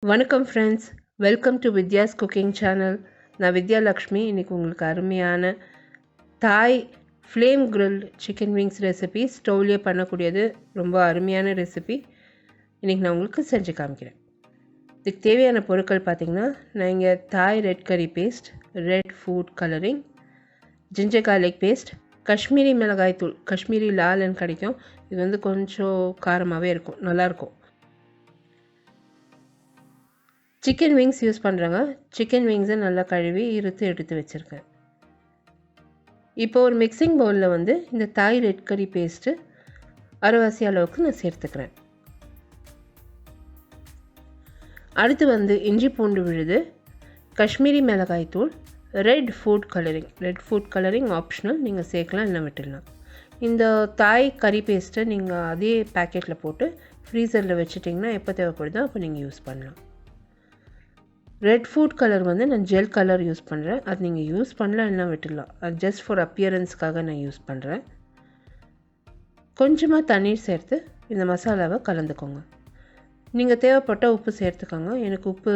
வணக்கம் friends, welcome to Vidya's cooking channel. நான் வித்யா லக்ஷ்மி. இன்றைக்கி உங்களுக்கு அருமையான Thai flame grill chicken wings recipe, ஸ்டவ்லேயே பண்ணக்கூடியது, ரொம்ப அருமையான ரெசிபி இன்றைக்கி நான் உங்களுக்கு செஞ்சு காமிக்கிறேன். இதுக்கு தேவையான பொருட்கள் பார்த்திங்கன்னா, நான் இங்கே Thai red curry paste, red food colouring, ginger garlic paste, Kashmiri மிளகாய் தூள், காஷ்மீரி லால்னு கிடைக்கும். இது வந்து கொஞ்சம் காரமாகவே இருக்கும், நல்லாயிருக்கும். சிக்கன் விங்ஸ் யூஸ் பண்ணுறேங்க. சிக்கன் விங்ஸை நல்லா கழுவி எடுத்து வச்சுருக்கேன். இப்போ ஒரு மிக்சிங் பவுலில் வந்து இந்த தாய் ரெட் கறி பேஸ்ட்டு அரைவாசி அளவுக்கு நான் சேர்த்துக்கிறேன். அடுத்து வந்து இஞ்சி பூண்டு விழுது, காஷ்மீரி மிளகாய் தூள், ரெட் ஃபுட் கலரிங் ஆப்ஷனல், நீங்கள் சேர்க்கலாம் இல்லை விட்டுடலாம். இந்த தாய் கறி பேஸ்ட்டை நீங்கள் அதே பேக்கெட்டில் போட்டு ஃப்ரீசரில் வச்சுட்டிங்கன்னா எப்போ தேவைப்படுதோ அப்போ நீங்கள் யூஸ் பண்ணலாம். ரெட் ஃபுட் கலர் வந்து நான் ஜெல் கலர் யூஸ் பண்ணுறேன். அது நீங்கள் யூஸ் பண்ணலாம் இல்லைனா விட்டுடலாம். அது ஜஸ்ட் ஃபார் அப்பியரன்ஸ்க்காக நான் யூஸ் பண்ணுறேன். கொஞ்சமாக தண்ணீர் சேர்த்து இந்த மசாலாவை கலந்துக்கோங்க. நீங்கள் தேவைப்பட்ட உப்பு சேர்த்துக்கோங்க. எனக்கு உப்பு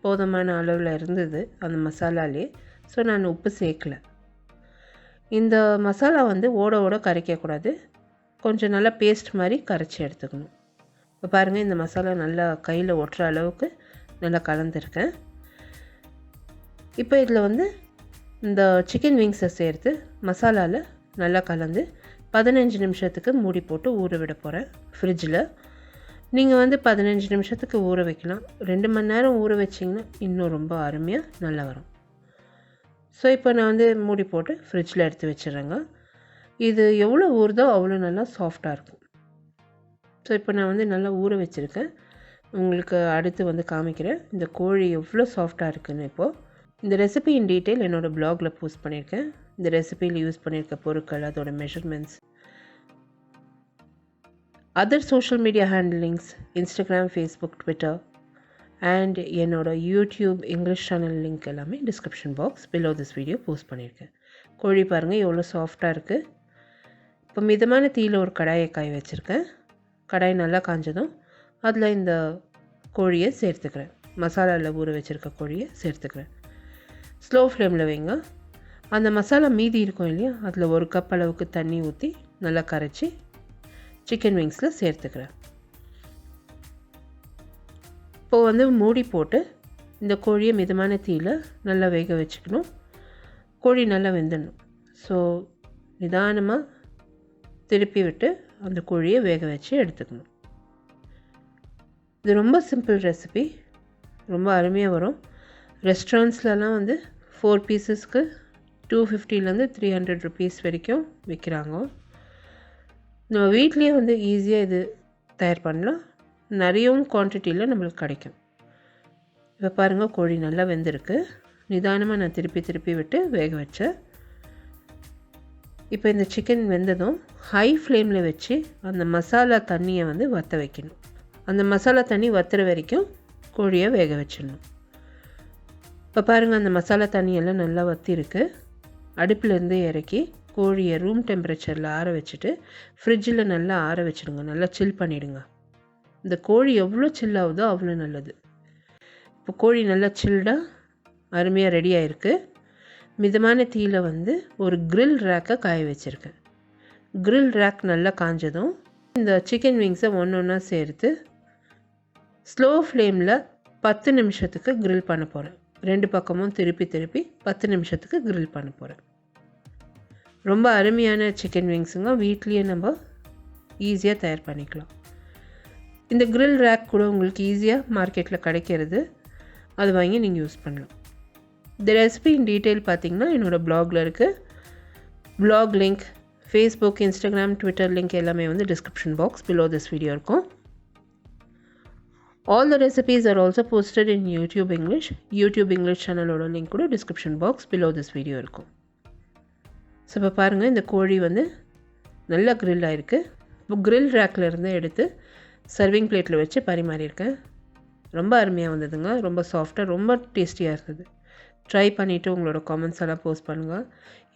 போதுமான அளவில் இருந்தது அந்த மசாலாலே, ஸோ நான் உப்பு சேர்க்கலை. இந்த மசாலா வந்து ஓட கரைக்கக்கூடாது, கொஞ்சம் நல்லா பேஸ்ட் மாதிரி கரைச்சி எடுத்துக்கணும். இப்போ பாருங்கள், இந்த மசாலா நல்லா கையில் ஒட்டுற அளவுக்கு நல்லா கலந்துருக்கேன். இப்போ இதில் வந்து இந்த சிக்கன் விங்ஸை சேர்த்து மசாலாவில் நல்லா கலந்து 15 நிமிஷத்துக்கு மூடி போட்டு ஊற விட போகிறேன் ஃப்ரிட்ஜில். நீங்கள் வந்து 15 நிமிஷத்துக்கு ஊற வைக்கலாம். 2 மணி நேரம் ஊற வச்சிங்கன்னா இன்னும் ரொம்ப அருமையாக நல்லா வரும். ஸோ இப்போ நான் வந்து மூடி போட்டு ஃப்ரிட்ஜில் எடுத்து வச்சிடுறேங்க. இது எவ்வளோ ஊறுதோ அவ்வளோ நல்லா சாஃப்டாக இருக்கும். ஸோ இப்போ நான் வந்து நல்லா ஊற வச்சுருக்கேன். உங்களுக்கு அடுத்து வந்து காமிக்கிறேன் இந்த கோழி எவ்வளோ சாஃப்டாக இருக்குதுன்னு. இப்போது இந்த ரெசிபி இன் டீட்டெயில் என்னோடய ப்ளாகில் போஸ்ட் பண்ணியிருக்கேன். இந்த ரெசிபியில் யூஸ் பண்ணியிருக்க பொருட்கள், அதோட measurements, other social media handlings, Instagram, Facebook, Twitter and என்னோடய யூடியூப் இங்கிலீஷ் சேனல் லிங்க் எல்லாமே description box below this video post பண்ணியிருக்கேன். கோழி பாருங்கள் எவ்வளோ சாஃப்டாக இருக்குது. இப்போ மிதமான தீயில் ஒரு கடாயை காய வச்சுருக்கேன். கடாய் நல்லா காஞ்சதும் அதில் இந்த கோழியை சேர்த்துக்கிறேன். மசாலாவில் ஊற வச்சுருக்க கோழியை சேர்த்துக்கிறேன். ஸ்லோ ஃப்ளேமில் வைங்க. அந்த மசாலா மீதி இருக்கும் இல்லையா, அதில் 1 கப் அளவுக்கு தண்ணி ஊற்றி நல்லா கரைச்சி சிக்கன் விங்ஸில் சேர்த்துக்கிறேன். இப்போது வந்து மூடி போட்டு இந்த கோழியை மிதமான தீயில் நல்லா வேக வச்சுக்கணும். கோழி நல்லா வெந்துடணும். ஸோ நிதானமாக திருப்பி விட்டு அந்த கோழியை வேக வச்சு எடுத்துக்கணும். இது ரொம்ப சிம்பிள் ரெசிபி, ரொம்ப அருமையாக வரும். ரெஸ்டாரண்ட்ஸ்லலாம் வந்து 4 பீசஸ்க்கு 250லேருந்து 300 ருபீஸ் வரைக்கும் விற்கிறாங்க. நம்ம வீட்லேயே வந்து ஈஸியாக இது தயார் பண்ணலாம். நிறையவும் குவான்டிட்டியில் நம்மளுக்கு கிடைக்கும். இப்போ பாருங்கள், கோழி நல்லா வெந்திருக்கு. நிதானமாக நான் திருப்பி விட்டு வேக வச்சேன். இப்போ இந்த சிக்கன் வெந்ததும் ஹை ஃப்ளேமில் வச்சு அந்த மசாலா தண்ணியை வந்து வற்ற வைக்கணும். அந்த மசாலா தண்ணி வற்றுற வரைக்கும் கோழியை வேக வச்சிடணும். இப்போ பாருங்கள், அந்த மசாலா தண்ணியெல்லாம் நல்லா வற்றிருக்கு. அடுப்பிலேருந்து இறக்கி கோழியை ரூம் டெம்பரேச்சரில் ஆற வச்சுட்டு ஃப்ரிட்ஜில் நல்லா ஆற வச்சுடுங்க. நல்லா சில் பண்ணிவிடுங்க. இந்த கோழி எவ்வளோ சில் ஆகுதோ அவ்வளோ நல்லது. இப்போ கோழி நல்லா சில்டாக அருமையாக ரெடி ஆகிருக்கு. மிதமான தீயில் வந்து ஒரு கிரில் ரேக்கை காய வச்சுருக்கேன். கிரில் ரேக் நல்லா காஞ்சதும் இந்த சிக்கன் விங்ஸை ஒன்றா சேர்த்து ஸ்லோ ஃப்ளேமில் 10 நிமிஷத்துக்கு கிரில் பண்ண போகிறேன். 2 பக்கமும் திருப்பி 10 நிமிஷத்துக்கு கிரில் பண்ண போகிறேன். ரொம்ப அருமையான சிக்கன் விங்ஸுங்க. வீட்லேயே நம்ம ஈஸியாக தயார் பண்ணிக்கலாம். இந்த கிரில் ரேக் கூட உங்களுக்கு ஈஸியாக மார்க்கெட்டில் கிடைக்கிறது. அது வாங்கி நீங்கள் யூஸ் பண்ணலாம். இந்த ரெசிபி இன் டீட்டெயில் பார்த்திங்கன்னா என்னோடய ப்ளாகில் இருக்குது. Blog link, Facebook, Instagram, Twitter link எல்லாமே வந்து description box below this video இருக்கும். All the recipes are also posted in YouTube English சேனலோட லிங்க் கூட description box below this video இருக்கும். ஸோ இப்போ பாருங்கள், இந்த கோழி வந்து நல்லா கிரில் ஆகிருக்கு. இப்போ கிரில் ரேக்கில் இருந்து எடுத்து சர்விங் பிளேட்டில் வச்சு பரிமாறியிருக்கேன். ரொம்ப அருமையாக வந்ததுங்க. ரொம்ப சாஃப்டாக, ரொம்ப டேஸ்டியாக இருந்தது. ட்ரை பண்ணிவிட்டு உங்களோட காமெண்ட்ஸ் எல்லாம் போஸ்ட் பண்ணுங்கள்.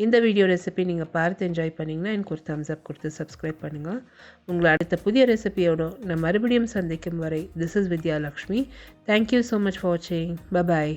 இந்த வீடியோ ரெசிபி நீங்கள் பார்த்து என்ஜாய் பண்ணிங்கன்னா எனக்கு ஒரு தம்ஸ் அப் கொடுத்து சப்ஸ்கிரைப் பண்ணுங்கள். உங்களை அடுத்த புதிய ரெசிபியோடு நான் மறுபடியும் சந்திக்கும் வரை this is Vidya Lakshmi. Thank you so much for வாட்சிங். பை.